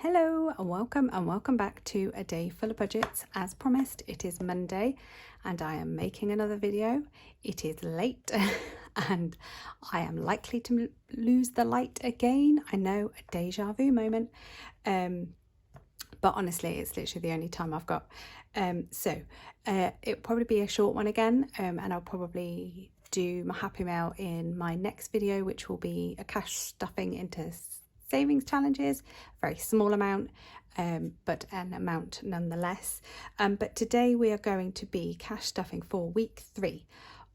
Hello and welcome back to A Day Full of Budgets. As promised, it is Monday and I am making another video. It is late and I am likely to lose the light again. I know, a deja vu moment, but honestly it's literally the only time I've got. It'll probably be a short one again, and I'll probably do my happy mail in my next video, which will be a cash stuffing into savings challenges, a very small amount, but an amount nonetheless. But today we are going to be cash stuffing for week 3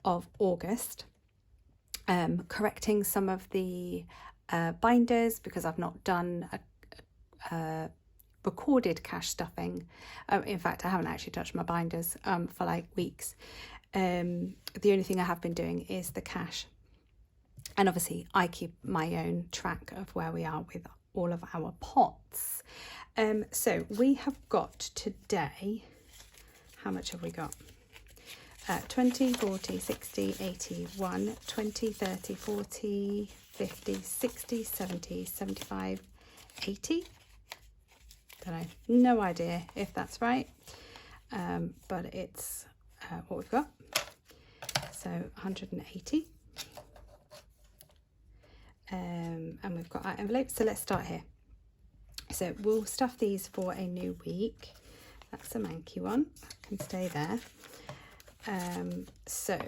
of August, correcting some of the binders because I've not done a recorded cash stuffing. In fact, I haven't actually touched my binders for like weeks. The only thing I have been doing is the cash. And obviously I keep my own track of where we are with all of our pots. So we have got today, how much have we got? 20, 40, 60, 80, 1, 20, 30, 40, 50, 60, 70, 75, 80. Don't know, no idea if that's right, but it's what we've got. So 180. And we've got our envelopes, so let's start here. So we'll stuff these for a new week. That's a manky one, that can stay there. So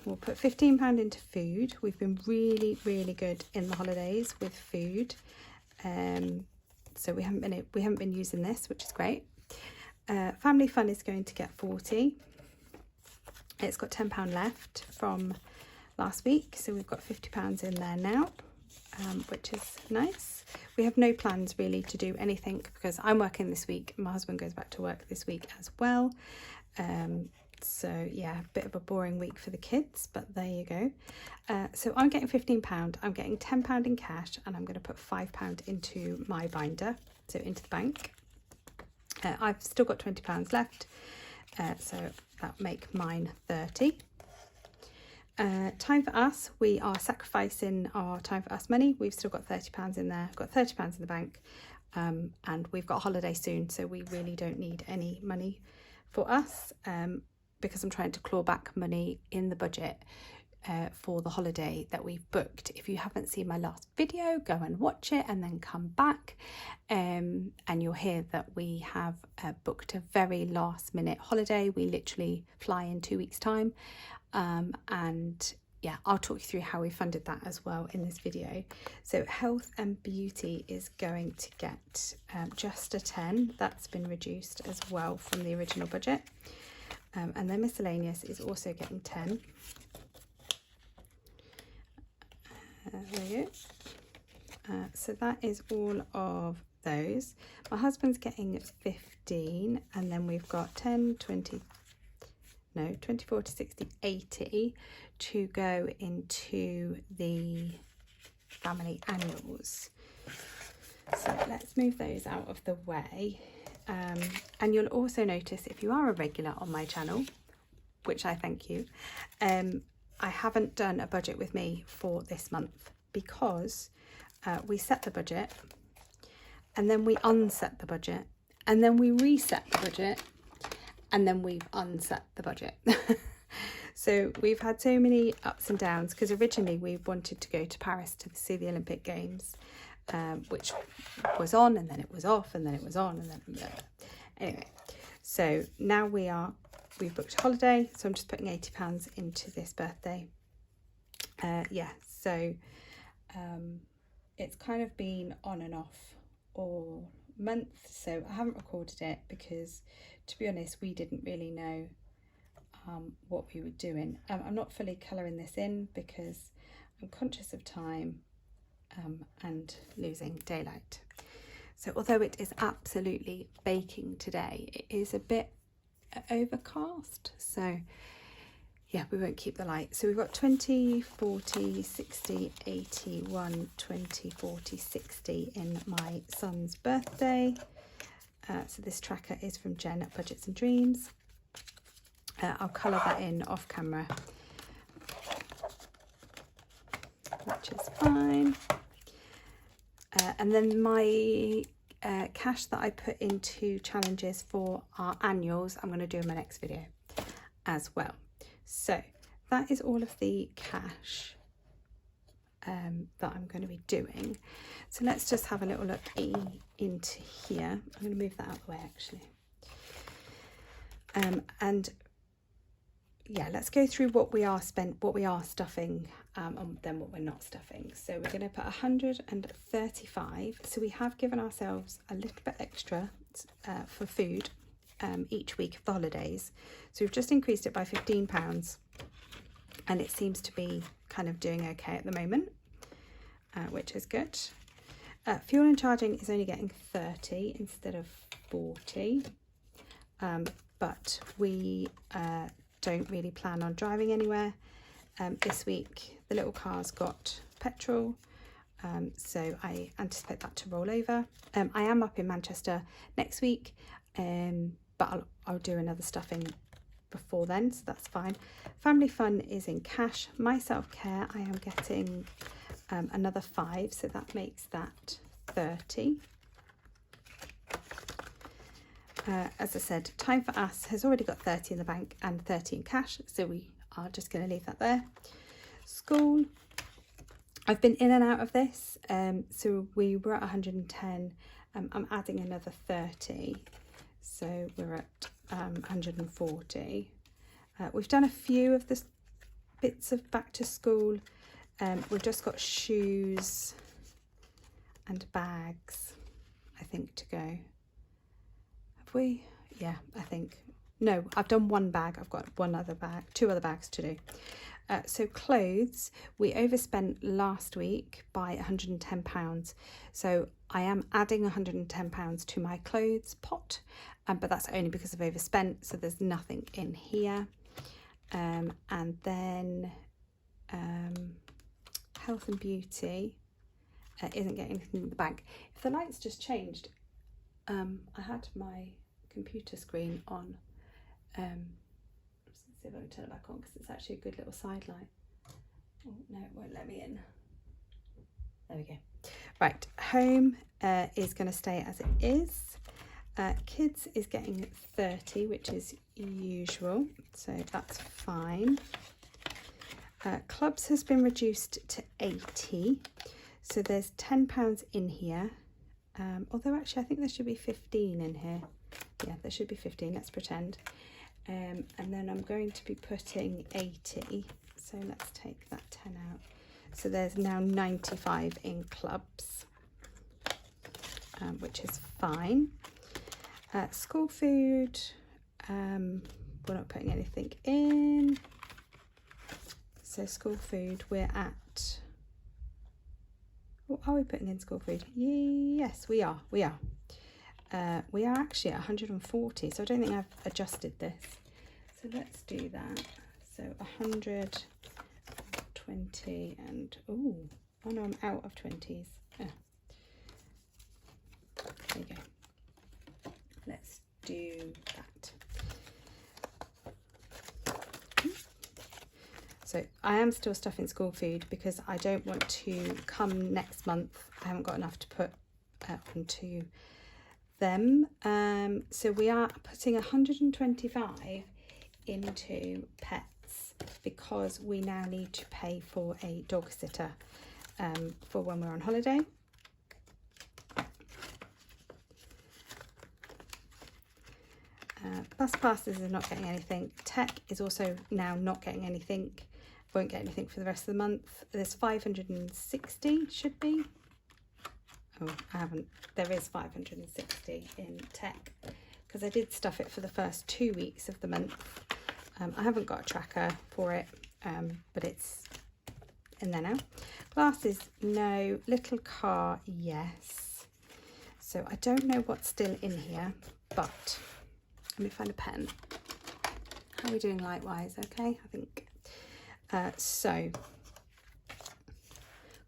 we'll put £15 into food. We've been really good in the holidays with food, so we haven't been using this, which is great. Family fun is going to get 40. It's got £10 left from last week, so we've got £50 in there now. Which is nice. We have no plans really to do anything because I'm working this week. My husband goes back to work this week as well. So yeah, a bit of a boring week for the kids, but there you go. So I'm getting £15. I'm getting £10 in cash, and I'm going to put £5 into my binder, so into the bank. I've still got £20 left, so that'll make mine 30. Time for us, we are sacrificing our time for us money. We've still got £30 in there. I've got £30 in the bank, and we've got a holiday soon, so we really don't need any money for us, because I'm trying to claw back money in the budget for the holiday that we've booked. If you haven't seen my last video, go and watch it and then come back, and you'll hear that we have booked a very last minute holiday. We literally fly in 2 weeks time. And yeah, I'll talk you through how we funded that as well in this video. So health and beauty is going to get just a 10. That's been reduced as well from the original budget. And then miscellaneous is also getting 10. There you go. So that is all of those. My husband's getting 15, and then we've got 10, 20, 40, 60, 80 to go into the family annuals. So let's move those out of the way. And you'll also notice, if you are a regular on my channel, which I thank you, I haven't done a budget with me for this month because we set the budget and then we unset the budget and then we reset the budget and then we've unset the budget. So we've had so many ups and downs because originally we wanted to go to Paris to see the Olympic Games, which was on and then it was off and then it was on and then anyway. So now we've booked a holiday, so I'm just putting £80 into this birthday. So it's kind of been on and off all month, so I haven't recorded it because, to be honest, we didn't really know what we were doing. I'm not fully colouring this in because I'm conscious of time and losing daylight. So although it is absolutely baking today, it is a bit overcast, so yeah, we won't keep the light. So we've got 20, 40, 60, 80, 1, 20, 40, 60 in my son's birthday. So this tracker is from Jen at Budgets and Dreams. I'll colour that in off camera, which is fine. And then my cash that I put into challenges for our annuals, I'm going to do in my next video as well. So that is all of the cash that I'm going to be doing. So let's just have a little look into here. I'm going to move that out of the way actually. And yeah, let's go through what we are stuffing, and then what we're not stuffing. So we're going to put 135. So we have given ourselves a little bit extra for food each week of the holidays. So we've just increased it by £15, and it seems to be kind of doing okay at the moment, which is good. Fuel and charging is only getting 30 instead of 40, but we don't really plan on driving anywhere this week. The little car's got petrol, so I anticipate that to roll over. I am up in Manchester next week, but I'll do another stuffing before then, so that's fine. Family fun is in cash. My self-care, I am getting another 5, so that makes that 30. As I said, time for us has already got 30 in the bank and 30 in cash, so we are just going to leave that there. School, I've been in and out of this, so we were at 110. I'm adding another 30, so we're at 140. We've done a few of the bits of back to school. We've just got shoes and bags, I think, to go. We, yeah, I think, no, I've done one bag. I've got two other bags to do. So clothes, we overspent last week by £110. So I am adding £110 to my clothes pot, but that's only because I've overspent. So there's nothing in here. And then health and beauty isn't getting anything in the bank. If the lights just changed, I had my computer screen on. Let's see if I can turn it back on, because it's actually a good little side light. Oh no, it won't let me in. There we go. Right, home is going to stay as it is. Kids is getting 30, which is usual, so that's fine. Clubs has been reduced to 80, so there's £10 in here. Although actually I think there should be 15 in here. Yeah, there should be 15, let's pretend. And then I'm going to be putting 80, so let's take that 10 out. So there's now 95 in clubs, which is fine. School food, we're not putting anything in. So school food, we're at, are we putting in school food? Yes, we are. We are actually at 140, so I don't think I've adjusted this. So let's do that. So 120 and, oh no, I'm out of 20s. There you go. Let's do that. So I am still stuffing school food because I don't want to come next month. I haven't got enough to put onto them. So we are putting 125 into pets because we now need to pay for a dog sitter for when we're on holiday. Bus passes is not getting anything. Tech is also now not getting anything. Won't get anything for the rest of the month. There's 560, should be. Oh, I haven't. There is 560 in tech because I did stuff it for the first 2 weeks of the month. I haven't got a tracker for it, but it's in there now. Glasses, no. Little car, yes. So I don't know what's still in here, but let me find a pen. How are we doing light-wise? Okay, I think. So,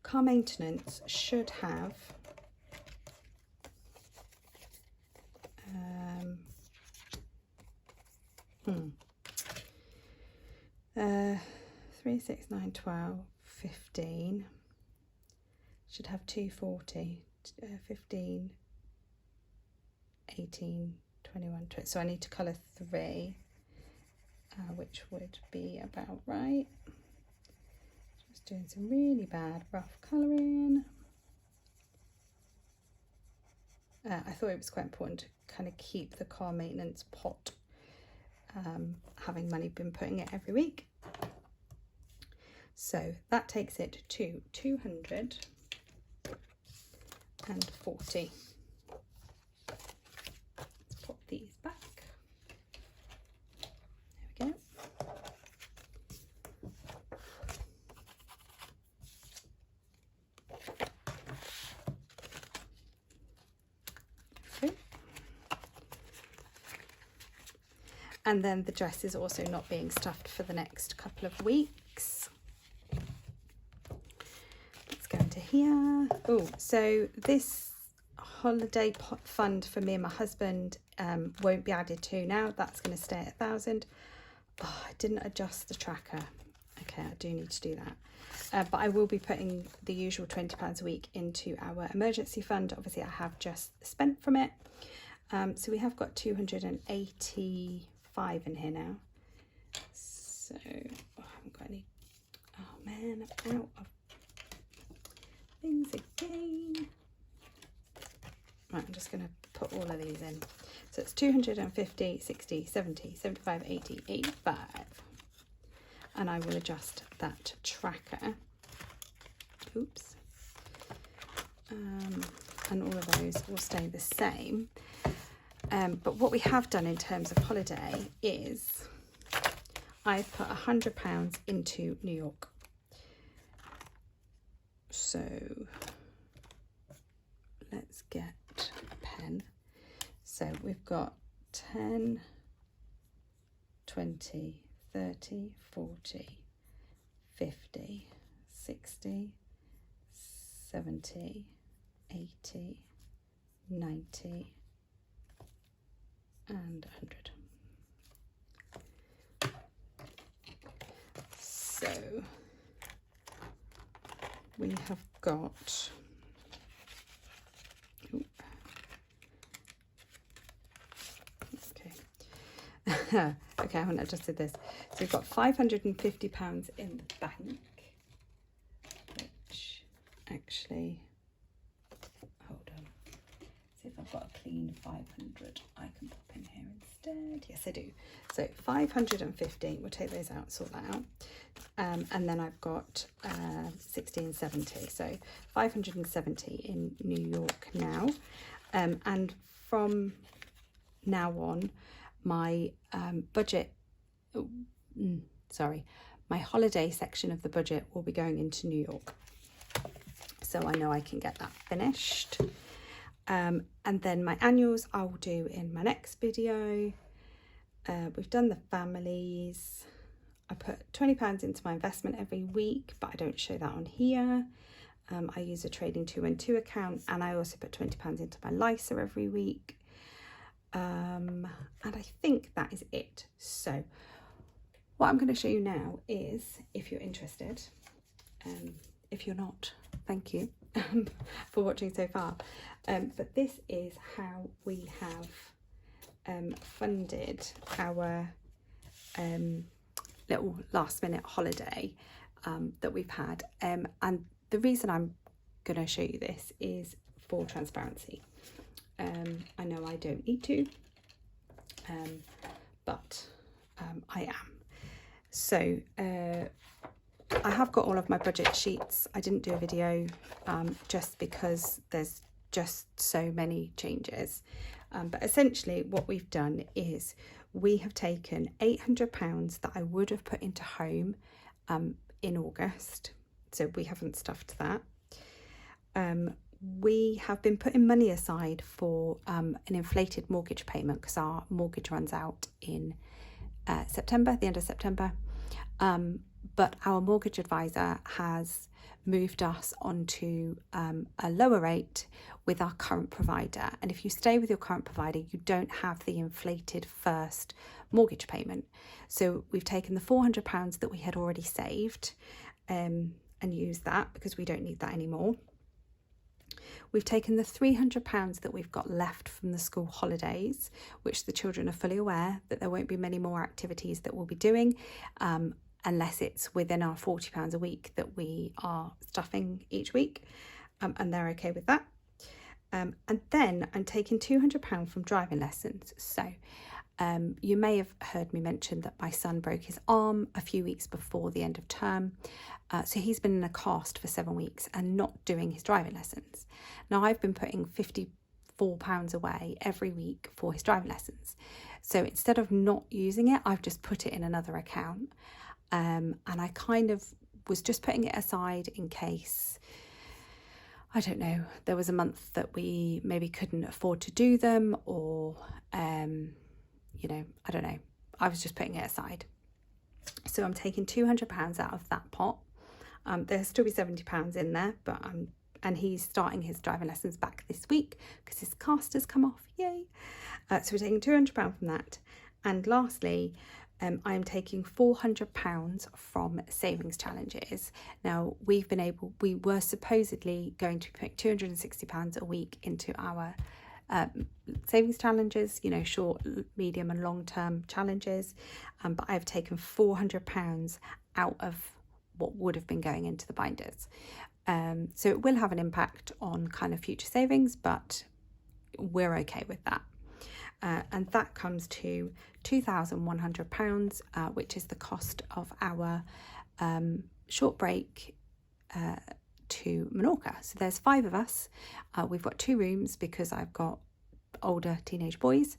car maintenance should have 3, 6, 9, 12, 15. Should have 240, 15, 18, 21, 20. So I need to colour 3, which would be about right. Just doing some really bad rough colouring. I thought it was quite important to kind of keep the car maintenance pot, having money been putting it every week. So that takes it to 240. Let's pop these back. There we go. And then the dress is also not being stuffed for the next couple of weeks. Let's go into here. Oh, so this holiday pot fund for me and my husband won't be added to now. That's going to stay at 1,000. Oh, I didn't adjust the tracker. Okay, I do need to do that. But I will be putting the usual £20 a week into our emergency fund. Obviously, I have just spent from it. So we have got 285 in here now. So I haven't got any. Oh man, I'm out of things again. Right, I'm just going to put all of these in. So it's 250, 60, 70, 75, 80, 85. And I will adjust that tracker. Oops. And all of those will stay the same. But what we have done in terms of holiday is I've put £100 into New York. So let's get a pen. So we've got 10, 20, 30, 40, 50, 60, 70, 80, 90, and 100. So we have got, okay, I haven't adjusted this. So we've got £550 in the bank, which actually, hold on, see if I've got a clean 500 I can pop in here instead. Yes, I do. So 550, we'll take those out, sort that out. And then I've got 60 and 70, so 570 in New York now. And from now on, my my holiday section of the budget will be going into New York. So I know I can get that finished. And then my annuals I will do in my next video. We've done the families. I put £20 into my investment every week, but I don't show that on here. I use a trading 212 account, and I also put £20 into my LISA every week. And I think that is it. So what I'm going to show you now is, if you're interested, if you're not, thank you for watching so far. But this is how we have funded our little last minute holiday that we've had. And the reason I'm going to show you this is for transparency. I know I don't need to, but I am. So I have got all of my budget sheets. I didn't do a video just because there's just so many changes. But essentially what we've done is we have taken £800 that I would have put into home in August. So we haven't stuffed that. We have been putting money aside for an inflated mortgage payment because our mortgage runs out in September, the end of September. But our mortgage advisor has moved us onto a lower rate with our current provider. And if you stay with your current provider, you don't have the inflated first mortgage payment. So we've taken the £400 that we had already saved and used that because we don't need that anymore. We've taken the £300 that we've got left from the school holidays, which the children are fully aware that there won't be many more activities that we'll be doing, unless it's within our £40 a week that we are stuffing each week, and they're okay with that. And then I'm taking £200 from driving lessons. So you may have heard me mention that my son broke his arm a few weeks before the end of term. So he's been in a cast for 7 weeks and not doing his driving lessons. Now I've been putting £54 away every week for his driving lessons. So instead of not using it, I've just put it in another account. And I kind of was just putting it aside in case, I don't know, there was a month that we maybe couldn't afford to do them, or, you know, I don't know. I was just putting it aside. So I'm taking £200 out of that pot. There'll still be £70 in there, but and he's starting his driving lessons back this week because his cast has come off. Yay! So we're taking £200 from that. And lastly, I'm taking £400 from savings challenges. Now we were supposedly going to put £260 a week into our savings challenges, you know, short, medium and long term challenges, but I've taken £400 out of what would have been going into the binders. So it will have an impact on kind of future savings, but we're okay with that. And that comes to £2,100, which is the cost of our short break to Menorca. So there's 5 of us. We've got 2 rooms because I've got older teenage boys.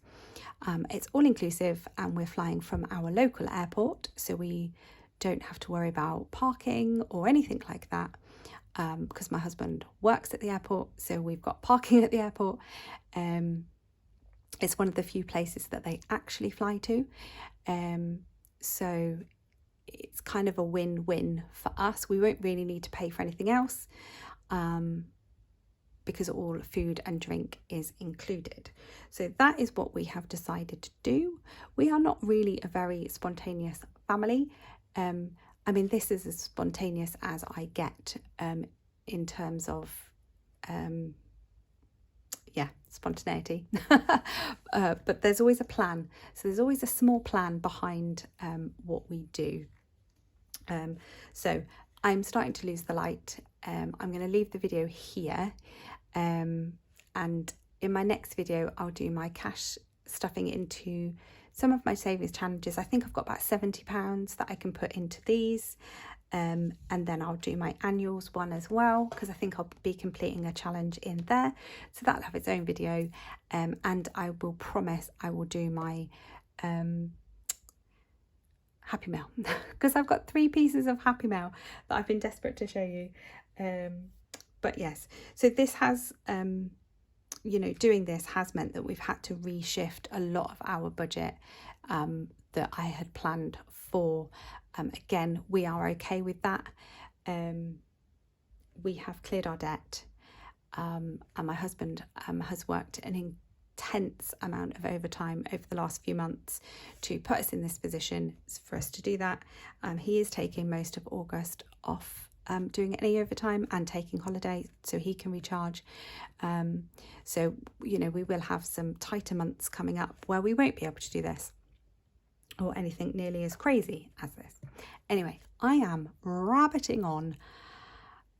It's all inclusive, and we're flying from our local airport, so we don't have to worry about parking or anything like that, because my husband works at the airport, so we've got parking at the airport. It's one of the few places that they actually fly to, so it's kind of a win-win for us. We won't really need to pay for anything else, because all food and drink is included. So that is what we have decided to do. We are not really a very spontaneous family. I mean, this is as spontaneous as I get in terms of spontaneity. But there's always a plan. So there's always a small plan behind what we do. So I'm starting to lose the light. I'm going to leave the video here. And in my next video, I'll do my cash stuffing into some of my savings challenges. I think I've got about £70 that I can put into these. And then I'll do my annuals one as well, because I think I'll be completing a challenge in there. So that'll have its own video. And I will promise I will do my Happy Mail, because I've got 3 pieces of Happy Mail that I've been desperate to show you. But yes, so this has, you know, doing this has meant that we've had to reshift a lot of our budget that I had planned for. Again, we are okay with that. We have cleared our debt, and my husband has worked an intense amount of overtime over the last few months to put us in this position for us to do that. He is taking most of August off doing any overtime and taking holiday so he can recharge. So, you know, we will have some tighter months coming up where we won't be able to do this or anything nearly as crazy as this. Anyway, I am rabbiting on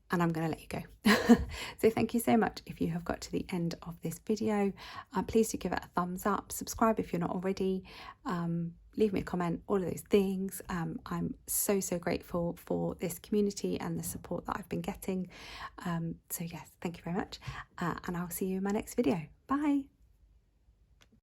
and I'm going to let you go. So thank you so much if you have got to the end of this video. Please do give it a thumbs up, subscribe if you're not already, leave me a comment, all of those things. I'm so grateful for this community and the support that I've been getting. So yes, thank you very much, and I'll see you in my next video. Bye.